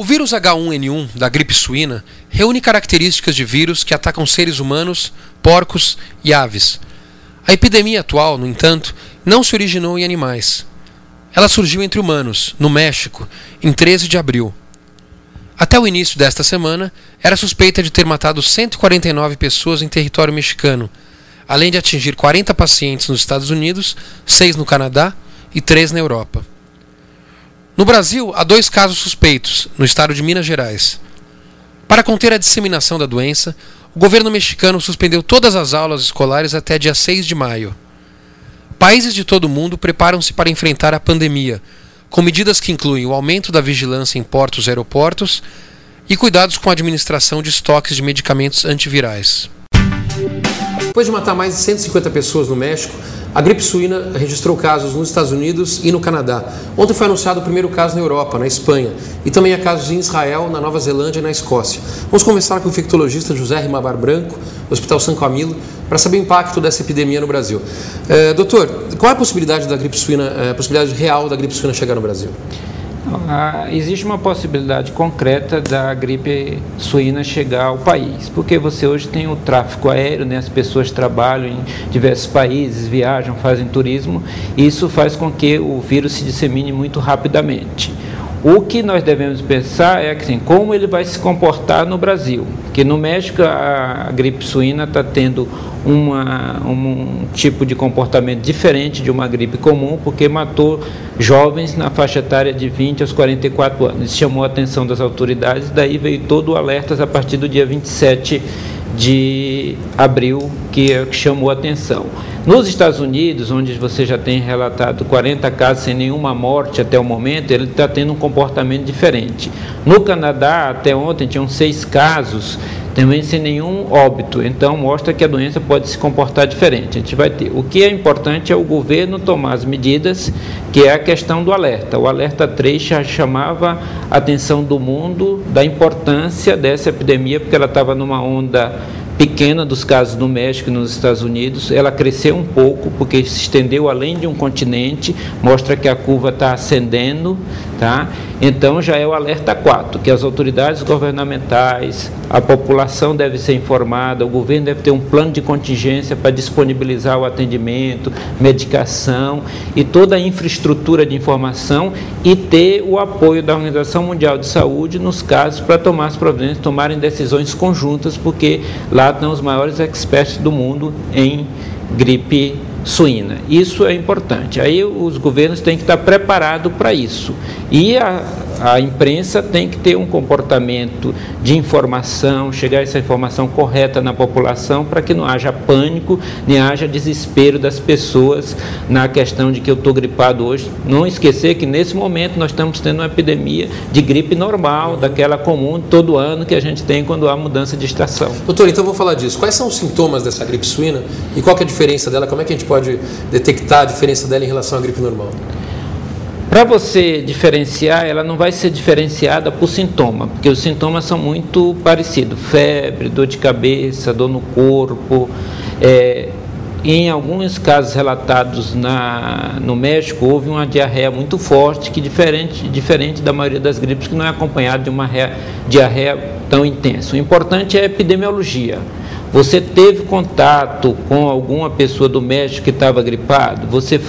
O vírus H1N1 da gripe suína reúne características de vírus que atacam seres humanos, porcos e aves. A epidemia atual, no entanto, não se originou em animais. Ela surgiu entre humanos, no México, em 13 de abril. Até o início desta semana, era suspeita de ter matado 149 pessoas em território mexicano, além de atingir 40 pacientes nos Estados Unidos, 6 no Canadá e 3 na Europa. No Brasil, há 2 casos suspeitos, no estado de Minas Gerais. Para conter a disseminação da doença, o governo mexicano suspendeu todas as aulas escolares até dia 6 de maio. Países de todo o mundo preparam-se para enfrentar a pandemia, com medidas que incluem o aumento da vigilância em portos e aeroportos e cuidados com a administração de estoques de medicamentos antivirais. Depois de matar mais de 150 pessoas no México, a gripe suína registrou casos nos Estados Unidos e no Canadá. Ontem foi anunciado o primeiro caso na Europa, na Espanha, e também há casos em Israel, na Nova Zelândia e na Escócia. Vamos conversar com o infectologista José Rimabar Branco, do Hospital São Camilo, para saber o impacto dessa epidemia no Brasil. Doutor, qual é a possibilidade da gripe suína, a possibilidade real da gripe suína chegar no Brasil? Existe uma possibilidade concreta da gripe suína chegar ao país, porque você hoje tem o tráfego aéreo, né? As pessoas trabalham em diversos países, viajam, fazem turismo, e isso faz com que o vírus se dissemine muito rapidamente. O que nós devemos pensar é que, assim, como ele vai se comportar no Brasil, porque no México a gripe suína está tendo um tipo de comportamento diferente de uma gripe comum, porque matou jovens na faixa etária de 20 aos 44 anos. Isso chamou a atenção das autoridades, daí veio todo o alerta a partir do dia 27 de abril, que é o que chamou a atenção. Nos Estados Unidos, onde você já tem relatado 40 casos sem nenhuma morte até o momento, ele está tendo um comportamento diferente. No Canadá, até ontem, tinham 6 casos, também sem nenhum óbito, então mostra que a doença pode se comportar diferente. A gente vai ter. O que é importante é o governo tomar as medidas, que é a questão do alerta. O alerta 3 já chamava a atenção do mundo da importância dessa epidemia, porque ela estava numa onda pequena dos casos no México e nos Estados Unidos. Ela cresceu um pouco porque se estendeu além de um continente, mostra que a curva está ascendendo, tá? Então já é o alerta 4, que as autoridades governamentais, a população deve ser informada, o governo deve ter um plano de contingência para disponibilizar o atendimento, medicação e toda a infraestrutura de informação, e ter o apoio da Organização Mundial de Saúde nos casos para tomar as providências, tomarem decisões conjuntas, porque lá estão os maiores experts do mundo em gripe suína. Isso é importante. Aí os governos têm que estar preparados para isso. E a imprensa tem que ter um comportamento de informação, chegar essa informação correta na população, para que não haja pânico, nem haja desespero das pessoas na questão de que eu estou gripado hoje. Não esquecer que nesse momento nós estamos tendo uma epidemia de gripe normal, daquela comum todo ano que a gente tem quando há mudança de estação. Doutor, então vou falar disso. Quais são os sintomas dessa gripe suína e qual que é a diferença dela? Como é que a gente pode detectar a diferença dela em relação à gripe normal? Para você diferenciar, ela não vai ser diferenciada por sintoma, porque os sintomas são muito parecidos. Febre, dor de cabeça, dor no corpo. Em alguns casos relatados no México, houve uma diarreia muito forte, que diferente da maioria das gripes, que não é acompanhada de uma diarreia tão intensa. O importante é a epidemiologia. Você teve contato com alguma pessoa do México que estava gripado? Você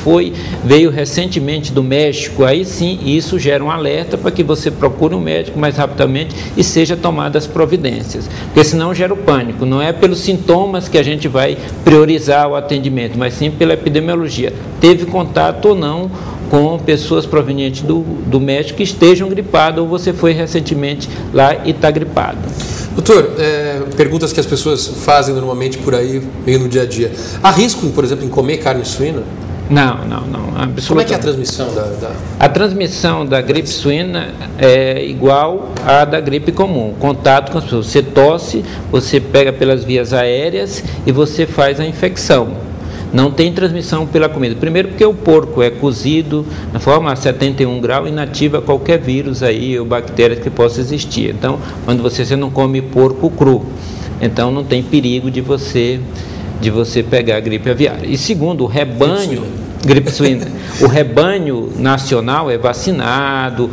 veio recentemente do México? Aí sim, isso gera um alerta para que você procure um médico mais rapidamente e seja tomadas as providências. Porque senão gera o pânico. Não é pelos sintomas que a gente vai priorizar o atendimento, mas sim pela epidemiologia. Teve contato ou não com pessoas provenientes do México que estejam gripadas, ou você foi recentemente lá e está gripado. Doutor, perguntas que as pessoas fazem normalmente por aí, meio no dia a dia. Há risco, por exemplo, em comer carne suína? Não. Como é que é a transmissão A transmissão da gripe suína é igual à da gripe comum. Contato com as pessoas. Você tosse, você pega pelas vias aéreas e você faz a infecção. Não tem transmissão pela comida. Primeiro porque o porco é cozido na forma a 71 graus, inativa qualquer vírus aí ou bactéria que possa existir. Então, quando você não come porco cru, então não tem perigo de você pegar a gripe aviária. E segundo, o rebanho Gripe suína. O rebanho nacional é vacinado.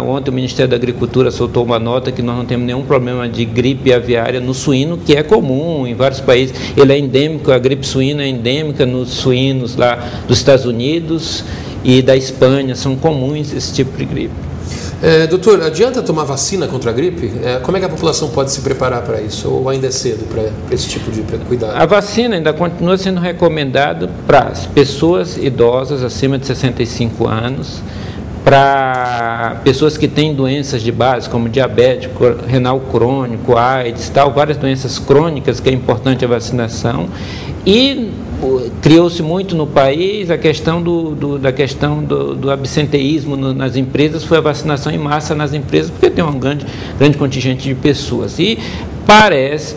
Ontem o Ministério da Agricultura soltou uma nota que nós não temos nenhum problema de gripe aviária no suíno, que é comum em vários países. Ele é endêmico, a gripe suína é endêmica nos suínos lá dos Estados Unidos e da Espanha. São comuns esse tipo de gripe. Doutor, adianta tomar vacina contra a gripe? Como é que a população pode se preparar para isso? Ou ainda é cedo para esse tipo de cuidado? A vacina ainda continua sendo recomendada para as pessoas idosas acima de 65 anos, para pessoas que têm doenças de base, como diabetes, renal crônico, AIDS, várias doenças crônicas que é importante a vacinação. E criou-se muito no país a questão do absenteísmo nas empresas, foi a vacinação em massa nas empresas, porque tem um grande contingente de pessoas. E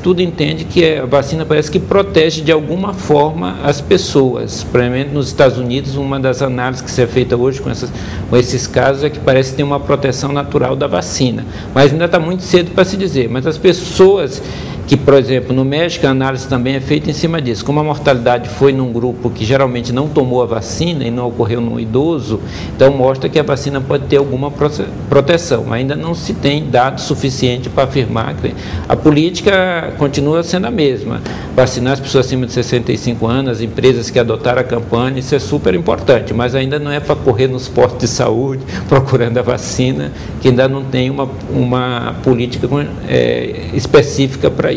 tudo entende que a vacina parece que protege de alguma forma as pessoas. Por exemplo, nos Estados Unidos, uma das análises que se é feita hoje com esses casos é que parece ter uma proteção natural da vacina. Mas ainda está muito cedo para se dizer. Mas as pessoas que, por exemplo, no México a análise também é feita em cima disso. Como a mortalidade foi num grupo que geralmente não tomou a vacina e não ocorreu num idoso, então mostra que a vacina pode ter alguma proteção. Ainda não se tem dados suficientes para afirmar que a política continua sendo a mesma. Vacinar as pessoas acima de 65 anos, as empresas que adotaram a campanha, isso é super importante, mas ainda não é para correr nos postos de saúde procurando a vacina, que ainda não tem uma política específica para isso.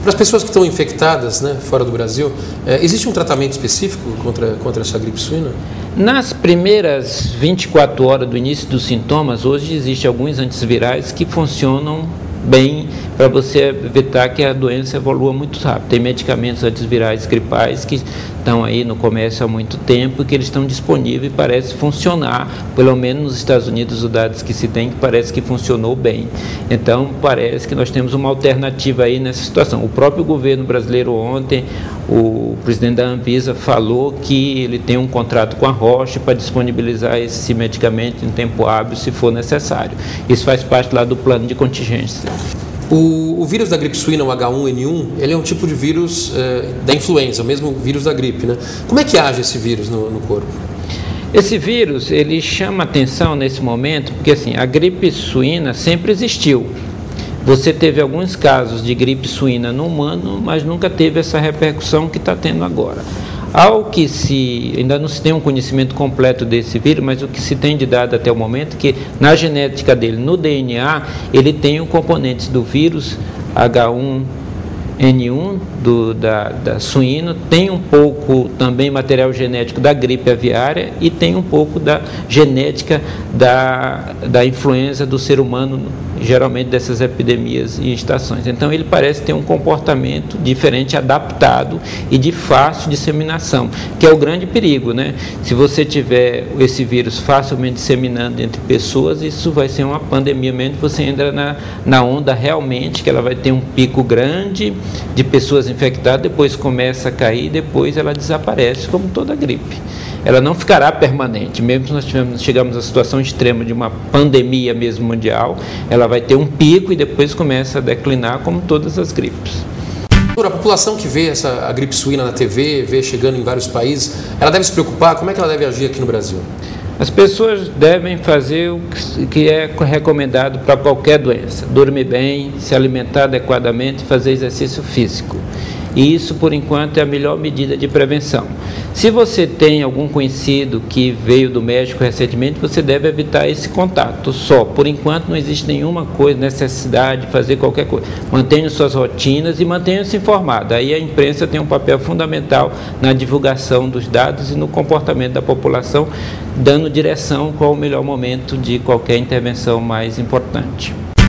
Para as pessoas que estão infectadas, né, fora do Brasil, existe um tratamento específico contra essa gripe suína? Nas primeiras 24 horas do início dos sintomas, hoje existem alguns antivirais que funcionam bem para você evitar que a doença evolua muito rápido. Tem medicamentos antivirais gripais que estão aí no comércio há muito tempo e que eles estão disponíveis e parece funcionar, pelo menos nos Estados Unidos, os dados que se tem, que parece que funcionou bem. Então, parece que nós temos uma alternativa aí nessa situação. O próprio governo brasileiro ontem, o presidente da Anvisa falou que ele tem um contrato com a Roche para disponibilizar esse medicamento em tempo hábil, se for necessário. Isso faz parte lá do plano de contingência. O vírus da gripe suína, o H1N1, ele é um tipo de vírus da influenza, o mesmo vírus da gripe, né? Como é que age esse vírus no corpo? Esse vírus, ele chama atenção nesse momento, porque assim, a gripe suína sempre existiu. Você teve alguns casos de gripe suína no humano, mas nunca teve essa repercussão que está tendo agora. Ainda não se tem um conhecimento completo desse vírus, mas o que se tem de dado até o momento é que na genética dele, no DNA, ele tem um componente do vírus H1N1 da suína, tem um pouco também material genético da gripe aviária e tem um pouco da genética da influenza do ser humano, geralmente dessas epidemias e estações. Então ele parece ter um comportamento diferente, adaptado e de fácil disseminação, que é o grande perigo, né? Se você tiver esse vírus facilmente disseminando entre pessoas, isso vai ser uma pandemia mesmo, você entra na onda realmente, que ela vai ter um pico grande de pessoas infectadas, depois começa a cair, depois ela desaparece, como toda gripe. Ela não ficará permanente, mesmo se nós chegamos à situação extrema de uma pandemia mesmo mundial, ela vai ter um pico e depois começa a declinar, como todas as gripes. A população que vê a gripe suína na TV, vê chegando em vários países, ela deve se preocupar? Como é que ela deve agir aqui no Brasil? As pessoas devem fazer o que é recomendado para qualquer doença: dormir bem, se alimentar adequadamente, fazer exercício físico. E isso, por enquanto, é a melhor medida de prevenção. Se você tem algum conhecido que veio do México recentemente, você deve evitar esse contato só. Por enquanto, não existe nenhuma necessidade de fazer qualquer coisa. Mantenha suas rotinas e mantenha-se informado. Aí a imprensa tem um papel fundamental na divulgação dos dados e no comportamento da população, dando direção qual o melhor momento de qualquer intervenção mais importante.